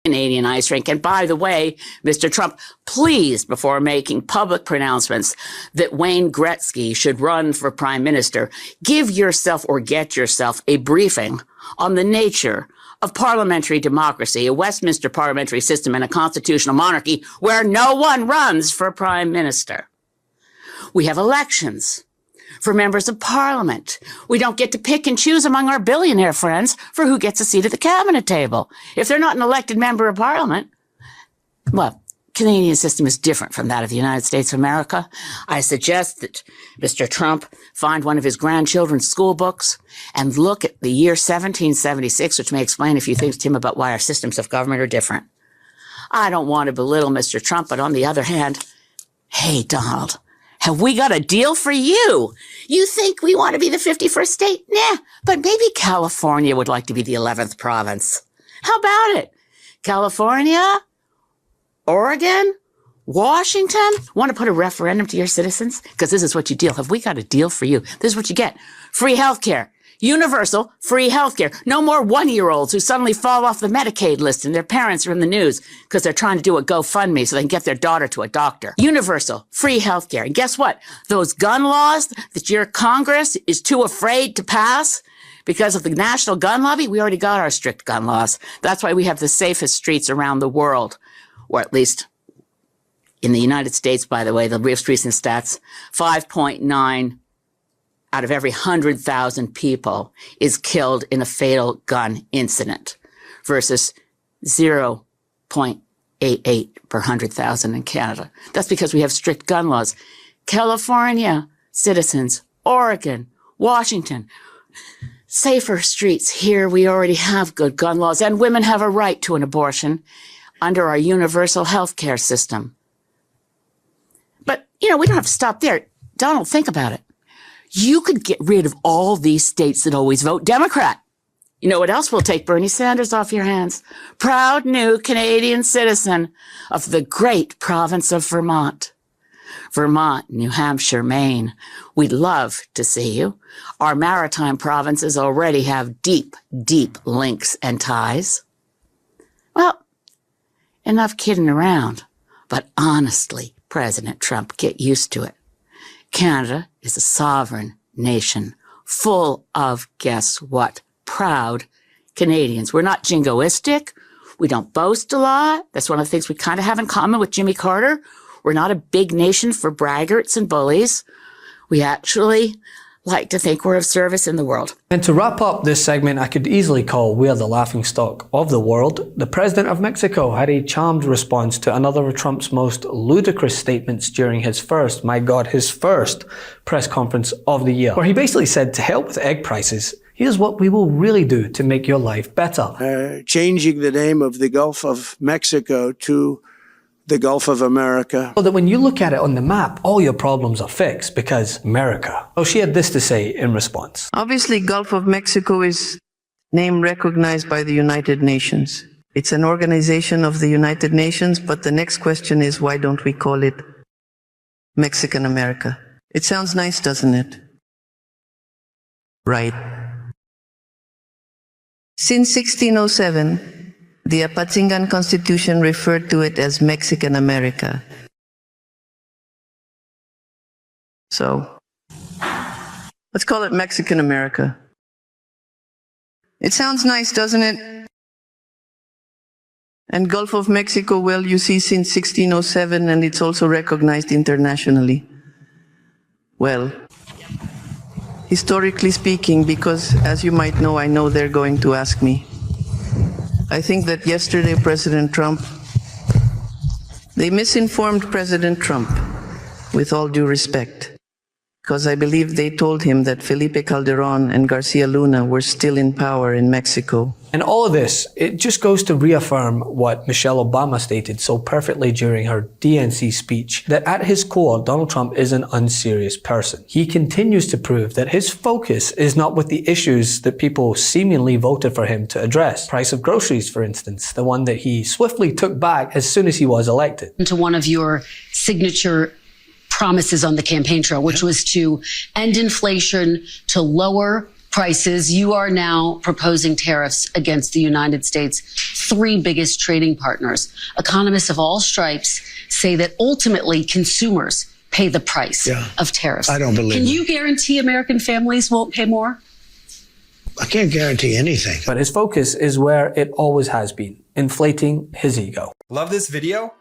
Canadian ice rink. And by the way, Mr. Trump, please, before making public pronouncements that Wayne Gretzky should run for prime minister, give yourself or get yourself a briefing on the nature of parliamentary democracy, a Westminster parliamentary system and a constitutional monarchy where no one runs for prime minister. We have elections for members of parliament. We don't get to pick and choose among our billionaire friends for who gets a seat at the cabinet table. If they're not an elected member of parliament, well, Canadian system is different from that of the United States of America. I suggest that Mr. Trump find one of his grandchildren's school books and look at the year 1776, which may explain a few things to him about why our systems of government are different. I don't want to belittle Mr. Trump, but on the other hand, hey, Donald, have we got a deal for you? You think we want to be the 51st state? Nah, but maybe California would like to be the 11th province. How about it? California? Oregon? Washington? Want to put a referendum to your citizens? Because this is what you deal. Have we got a deal for you? This is what you get. Free healthcare. Universal free healthcare. No more one-year-olds who suddenly fall off the Medicaid list and their parents are in the news because they're trying to do a GoFundMe so they can get their daughter to a doctor. Universal free healthcare. And guess what? Those gun laws that your Congress is too afraid to pass because of the national gun lobby, we already got our strict gun laws. That's why we have the safest streets around the world, or at least in the United States, by the way, the most recent stats, 5.9 out of every 100,000 people is killed in a fatal gun incident versus 0.88 per 100,000 in Canada. That's because we have strict gun laws. California citizens, Oregon, Washington, safer streets. Here we already have good gun laws, and women have a right to an abortion under our universal health care system. But, we don't have to stop there. Donald, think about it. You could get rid of all these states that always vote Democrat. You know what else will take Bernie Sanders off your hands? Proud new Canadian citizen of the great province of Vermont. Vermont, New Hampshire, Maine. We'd love to see you. Our maritime provinces already have deep, deep links and ties. Well, enough kidding around. But honestly, President Trump, get used to it. Canada is a sovereign nation full of, guess what, proud Canadians. We're not jingoistic. We don't boast a lot. That's one of the things we kind of have in common with Jimmy Carter. We're not a big nation for braggarts and bullies. We actually like to think we're of service in the world. And to wrap up this segment, I could easily call we're the laughingstock of the world. The president of Mexico had a charmed response to another of Trump's most ludicrous statements during his first press conference of the year, where he basically said, to hell with egg prices. Here's what we will really do to make your life better. Changing the name of the Gulf of Mexico to the Gulf of America. So that when you look at it on the map, all your problems are fixed because America. Oh, she had this to say in response. Obviously, Gulf of Mexico is name recognized by the United Nations. It's an organization of the United Nations, but the next question is, why don't we call it Mexican America? It sounds nice, doesn't it? Right. Since 1607, the Apatzingán Constitution referred to it as Mexican America. So, let's call it Mexican America. It sounds nice, doesn't it? And Gulf of Mexico, well, you see, since 1607, and it's also recognized internationally. Well, historically speaking, because as you might know, I know they're going to ask me. I think that yesterday, President Trump, they misinformed President Trump, with all due respect, because I believe they told him that Felipe Calderón and Garcia Luna were still in power in Mexico. And all of this, it just goes to reaffirm what Michelle Obama stated so perfectly during her DNC speech, that at his core, Donald Trump is an unserious person. He continues to prove that his focus is not with the issues that people seemingly voted for him to address. Price of groceries, for instance, the one that he swiftly took back as soon as he was elected. To one of your signature promises on the campaign trail, which was to end inflation, to lower prices, you are now proposing tariffs against the United States' three biggest trading partners. Economists of all stripes say that ultimately consumers pay the price of tariffs. I don't believe Can it. you guarantee American families won't pay more? I can't guarantee anything. But his focus is where it always has been, inflating his ego. Love this video?